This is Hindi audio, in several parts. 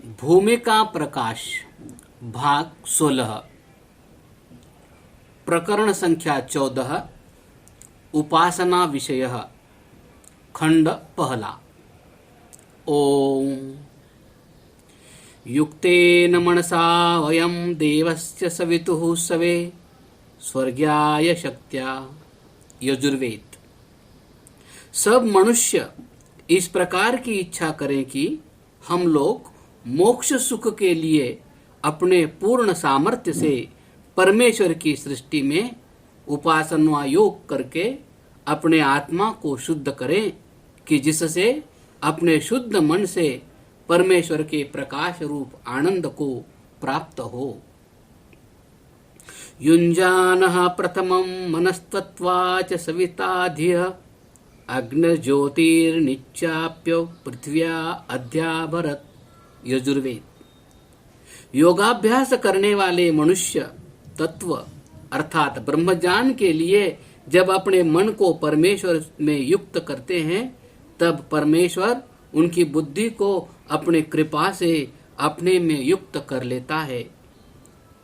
भूमिका प्रकाश भाग 16 प्रकरण संख्या 14 उपासना विषय खंड पहला। ओम युक्तेन मनसा वयं देवस्य सवितुः सवे स्वर्गाय शक्त्या। यजुर्वेद। सब मनुष्य इस प्रकार की इच्छा करें कि हम लोग मोक्ष सुख के लिए अपने पूर्ण सामर्थ्य से परमेश्वर की सृष्टि में उपासना योग करके अपने आत्मा को शुद्ध करें कि जिससे अपने शुद्ध मन से परमेश्वर के प्रकाश रूप आनंद को प्राप्त हो। युञ्जानः प्रथमं मनस्तत्वाच सविता धियः अग्निज्योतिर्निच्चाप्य पृथ्व्या अध्याभरत। यजुर्वेद। योगाभ्यास करने वाले मनुष्य तत्व अर्थात ब्रह्मज्ञान के लिए जब अपने मन को परमेश्वर में युक्त करते हैं तब परमेश्वर उनकी बुद्धि को अपने कृपा से अपने में युक्त कर लेता है।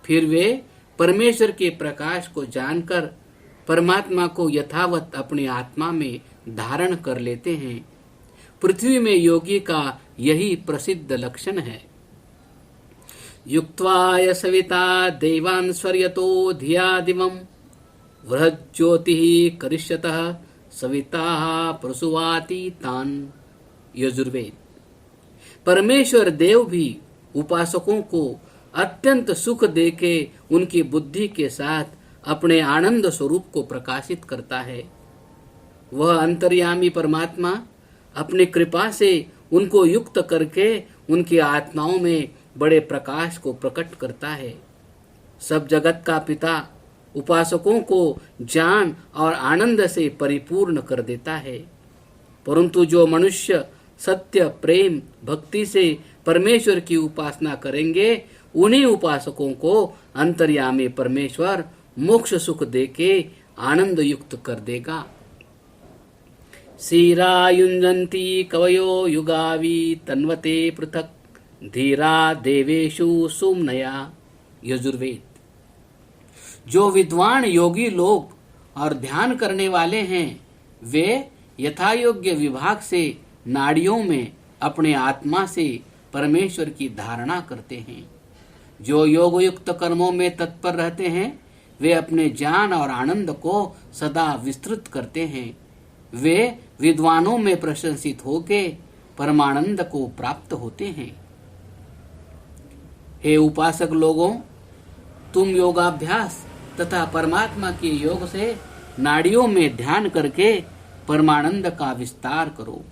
फिर वे परमेश्वर के प्रकाश को जानकर परमात्मा को यथावत अपनी आत्मा में धारण कर लेते हैं। पृथ्वी में योगी का यही प्रसिद्ध लक्षण है। युक्त्वा सविता देवान् स्वर्यतो धिया दिवं बृहज्योतिः करिष्यतः सविता प्रसुवाति तान्। यजुर्वेद। परमेश्वर देव भी उपासकों को अत्यंत सुख देके उनकी बुद्धि के साथ अपने आनंद स्वरूप को प्रकाशित करता है। वह अंतर्यामी परमात्मा अपनी कृपा से उनको युक्त करके उनकी आत्माओं में बड़े प्रकाश को प्रकट करता है। सब जगत का पिता उपासकों को ज्ञान और आनंद से परिपूर्ण कर देता है। परंतु जो मनुष्य सत्य प्रेम भक्ति से परमेश्वर की उपासना करेंगे उन्हीं उपासकों को अंतर्यामी परमेश्वर मोक्ष सुख देके आनंद युक्त कर देगा। सीरा युञ्जन्ति कवयो युगावी तन्वते पृथक धीरा देवेषु सुम्नया। यजुर्वेद। जो विद्वान योगी लोग और ध्यान करने वाले हैं वे यथायोग्य विभाग से नाड़ियों में अपने आत्मा से परमेश्वर की धारणा करते हैं। जो योग युक्त कर्मों में तत्पर रहते हैं वे अपने ज्ञान और आनंद को सदा विस्तृत करते हैं। वे विद्वानों में प्रशंसित होके परमानंद को प्राप्त होते हैं। हे उपासक लोगों, तुम योगाभ्यास तथा परमात्मा के योग से नाड़ियों में ध्यान करके परमानंद का विस्तार करो।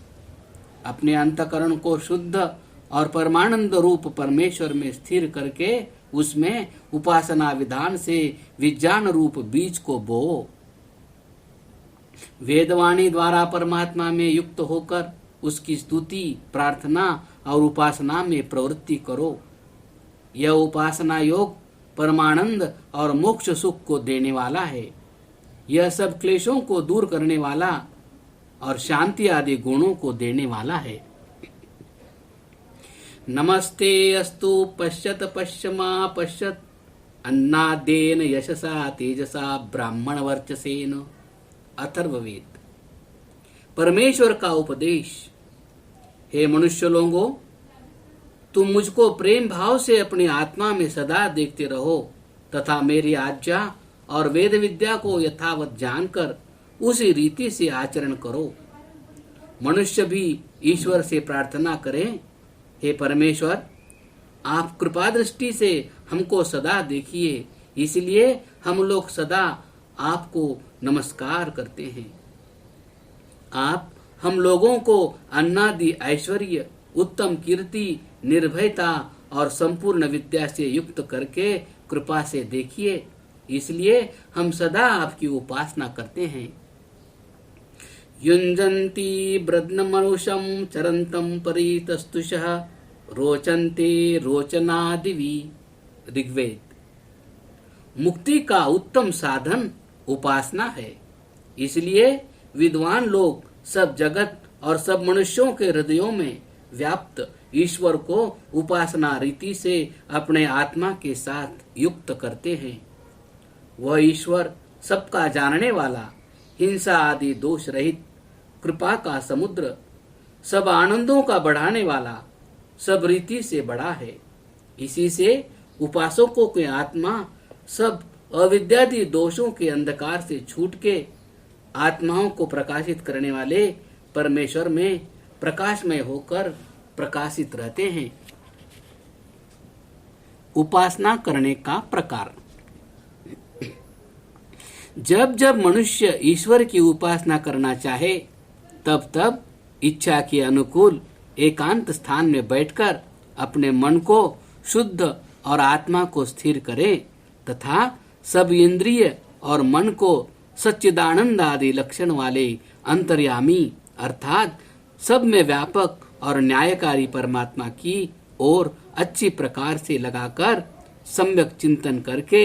अपने अंतःकरण को शुद्ध और परमानंद रूप परमेश्वर में स्थिर करके उसमें उपासना विधान से विज्ञान रूप बीज को बोओ। वेदवाणी द्वारा परमात्मा में युक्त होकर उसकी स्तुति प्रार्थना और उपासना में प्रवृत्ति करो। यह उपासना योग परमानंद और मोक्ष सुख को देने वाला है। यह सब क्लेशों को दूर करने वाला और शांति आदि गुणों को देने वाला है। नमस्ते अस्तु पश्यत पश्यमा पश्यत अन्नादेन यशसा तेजसा ब्राह्मण वर्चसेन। अथर्ववेद। परमेश्वर का उपदेश। हे मनुष्य लोगों, तुम मुझको प्रेम भाव से अपनी आत्मा में सदा देखते रहो तथा मेरी आज्ञा और वेद विद्या को यथावत जानकर उसी रीति से आचरण करो। मनुष्य भी ईश्वर से प्रार्थना करें, हे परमेश्वर, आप कृपा दृष्टि से हमको सदा देखिए, इसलिए हम लोग सदा आपको नमस्कार करते हैं। आप हम लोगों को अन्नादि ऐश्वर्य उत्तम कीर्ति निर्भयता और संपूर्ण विद्या से युक्त करके कृपा से देखिए, इसलिए हम सदा आपकी उपासना करते हैं। युञ्जन्ति ब्रह्ममनुषं चरन्तं परितस्तुषः रोचन्ते रोचनादिवि। ऋग्वेद। मुक्ति का उत्तम साधन उपासना है, इसलिए विद्वान लोग सब जगत और सब मनुष्यों के हृदयों में व्याप्त ईश्वर को उपासना रीति से अपने आत्मा के साथ युक्त करते हैं। वह ईश्वर सबका जानने वाला, हिंसा आदि दोष रहित, कृपा का समुद्र, सब आनंदों का बढ़ाने वाला, सब रीति से बड़ा है। इसी से उपासकों के आत्मा सब अविद्यादि दोषों के अंधकार से छूट के आत्माओं को प्रकाशित करने वाले परमेश्वर में प्रकाशमय होकर प्रकाशित रहते हैं। उपासना करने का प्रकार। जब जब मनुष्य ईश्वर की उपासना करना चाहे, तब तब इच्छा के अनुकूल एकांत स्थान में बैठकर अपने मन को शुद्ध और आत्मा को स्थिर करे तथा सब इंद्रिय और मन को सच्चिदानंद आदि लक्षण वाले अंतर्यामी अर्थात सब में व्यापक और न्यायकारी परमात्मा की ओर अच्छी प्रकार से लगाकर सम्यक चिंतन करके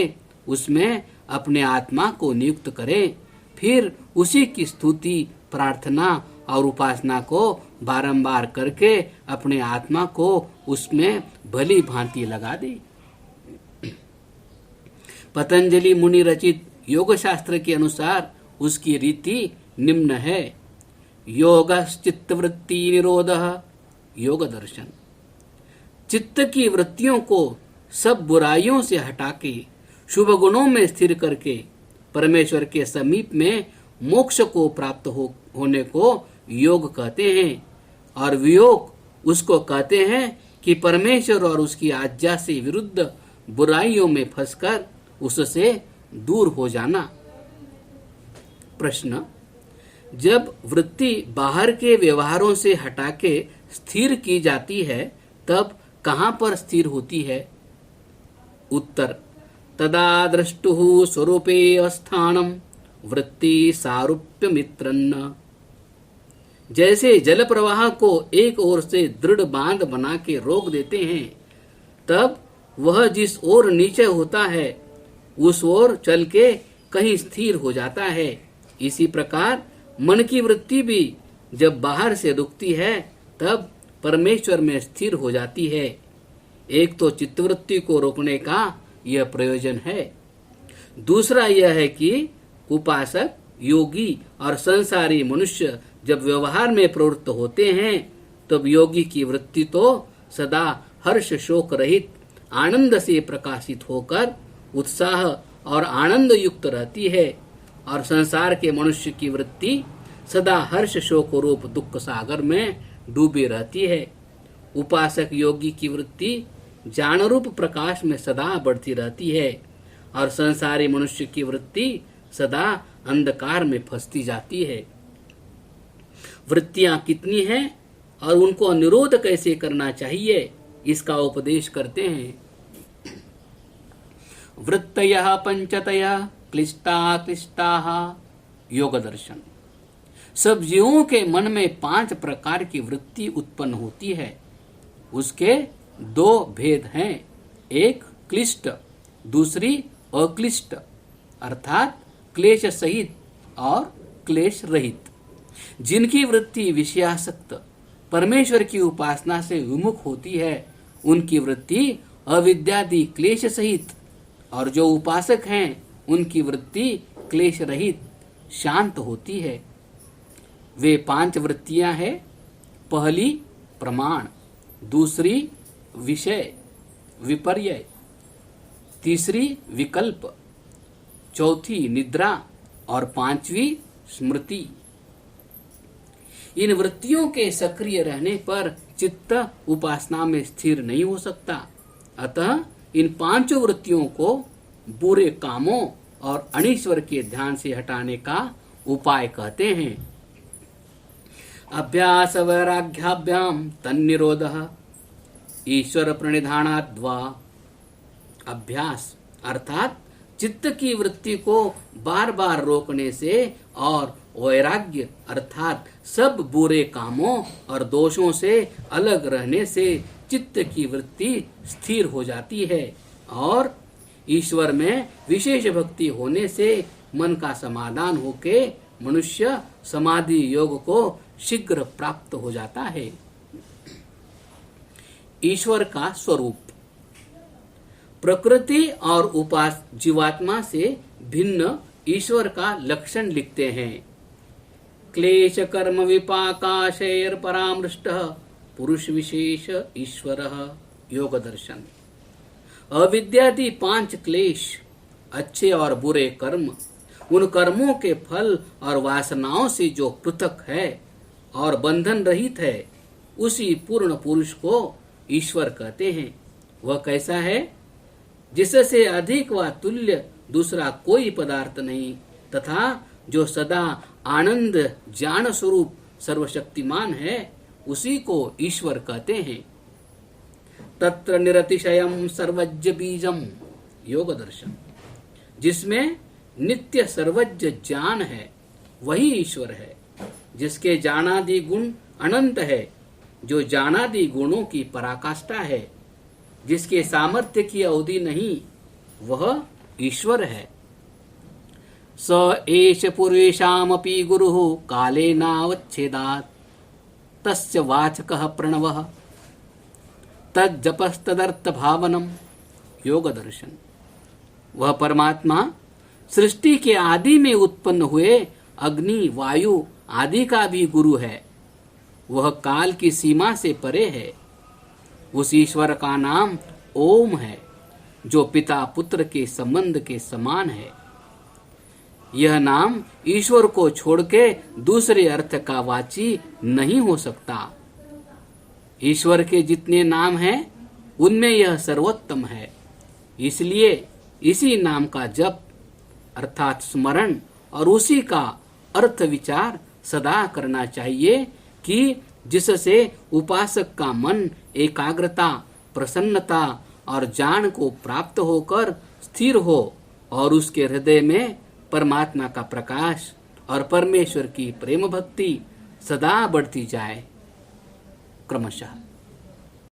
उसमें अपने आत्मा को नियुक्त करे। फिर उसी की स्तुति, प्रार्थना और उपासना को बारंबार करके अपने आत्मा को उसमें भली भांति लगा दे। पतंजलि मुनि रचित योग शास्त्र के अनुसार उसकी रीति निम्न है। योगश्चित्तवृत्ति निरोधः, योग दर्शन। चित्त की वृत्तियों को सब बुराइयों से हटा के शुभ गुणों में स्थिर करके परमेश्वर के समीप में मोक्ष को प्राप्त होने को योग कहते हैं। और वियोग उसको कहते हैं कि परमेश्वर और उसकी आज्ञा से विरुद्ध बुराइयों में फंसकर उससे दूर हो जाना। प्रश्न: जब वृत्ति बाहर के व्यवहारों से हटा के स्थिर की जाती है, तब कहाँ पर स्थिर होती है? उत्तर: तदा दृष्टुः स्वरूपे अस्थानम वृत्ति सारूप्य मित्रन्न। जैसे जल प्रवाह को एक ओर से दृढ़ बांध बना के रोक देते हैं, तब वह जिस ओर नीचे होता है उस ओर चल के कहीं स्थिर हो जाता है। इसी प्रकार मन की वृत्ति भी जब बाहर से रुकती है तब परमेश्वर में स्थिर हो जाती है। एक तो चित्तवृत्ति को रोकने का यह प्रयोजन है। दूसरा यह है कि उपासक, योगी और संसारी मनुष्य जब व्यवहार में प्रवृत्त होते हैं तब योगी की वृत्ति तो सदा हर्ष शोक रहित आनंद से प्रकाशित होकर उत्साह और आनंद युक्त रहती है, और संसार के मनुष्य की वृत्ति सदा हर्ष शोक रूप दुख सागर में डूबी रहती है। उपासक योगी की वृत्ति ज्ञान रूप प्रकाश में सदा बढ़ती रहती है, और संसारी मनुष्य की वृत्ति सदा अंधकार में फंसती जाती है। वृत्तियां कितनी हैं और उनको निरोध कैसे करना चाहिए, इसका उपदेश करते हैं। वृत्तयः पंचतयः क्लिष्टा क्लिष्टाः, योग दर्शन। सब जीवों के मन में 5 प्रकार की वृत्ति उत्पन्न होती है। उसके 2 भेद हैं, एक क्लिष्ट, दूसरी अक्लिष्ट अर्थात क्लेश सहित और क्लेश रहित। जिनकी वृत्ति विषयासक्त परमेश्वर की उपासना से विमुख होती है, उनकी वृत्ति अविद्यादि क्लेश सहित, और जो उपासक हैं उनकी वृत्ति क्लेश रहित शांत होती है। वे 5 वृत्तियां हैं। पहली प्रमाण, दूसरी विषय विपर्य, तीसरी विकल्प, चौथी निद्रा और 5वीं स्मृति। इन वृत्तियों के सक्रिय रहने पर चित्त उपासना में स्थिर नहीं हो सकता। अतः इन 5 वृत्तियों को बुरे कामों और अनीश्वर के ध्यान से हटाने का उपाय कहते हैं। अभ्यास वैराग्याभ्याम तन्निरोधः ईश्वर प्रणिधानाद्वा। अभ्यास अर्थात चित्त की वृत्ति को बार बार रोकने से और वैराग्य अर्थात सब बुरे कामों और दोषों से अलग रहने से चित्त की वृत्ति स्थिर हो जाती है, और ईश्वर में विशेष भक्ति होने से मन का समाधान होके मनुष्य समाधि योग को शीघ्र प्राप्त हो जाता है। ईश्वर का स्वरूप। प्रकृति और उपास जीवात्मा से भिन्न ईश्वर का लक्षण लिखते हैं। क्लेश कर्म विपाकाशयर परामृष्ट पुरुष विशेष ईश्वर योग दर्शन। अविद्यादि 5 क्लेश, अच्छे और बुरे कर्म, उन कर्मों के फल और वासनाओं से जो पृथक है और बंधन रहित है, उसी पूर्ण पुरुष को ईश्वर कहते हैं। वह कैसा है? जिससे अधिक व तुल्य दूसरा कोई पदार्थ नहीं, तथा जो सदा आनंद ज्ञान स्वरूप सर्वशक्तिमान है, उसी को ईश्वर कहते हैं। तत्र निरतिशयम सर्वज्ञ बीजम योग दर्शन। जिसमें नित्य सर्वज्ञ ज्ञान है, वही ईश्वर है। जिसके ज्ञानादि गुण अनंत है, जो ज्ञानादि गुणों की पराकाष्ठा है, जिसके सामर्थ्य की अवधि नहीं, वह ईश्वर है। स एष पूर्वेषामपि गुरुः कालेनावच्छेदात् तस्य वाचकः प्रणवः तज्जपस्तदर्थ भावनम योग दर्शन। वह परमात्मा सृष्टि के आदि में उत्पन्न हुए अग्नि, वायु आदि का भी गुरु है। वह काल की सीमा से परे है। उस ईश्वर का नाम ओम है, जो पिता पुत्र के संबंध के समान है। यह नाम ईश्वर को छोड़ के दूसरे अर्थ का वाची नहीं हो सकता। ईश्वर के जितने नाम हैं, उनमें यह सर्वोत्तम है। इसलिए इसी नाम का जप अर्थात स्मरण और उसी का अर्थ विचार सदा करना चाहिए, कि जिससे उपासक का मन एकाग्रता, प्रसन्नता और ज्ञान को प्राप्त होकर स्थिर हो और उसके हृदय में परमात्मा का प्रकाश और परमेश्वर की प्रेम भक्ति सदा बढ़ती जाए क्रमशः।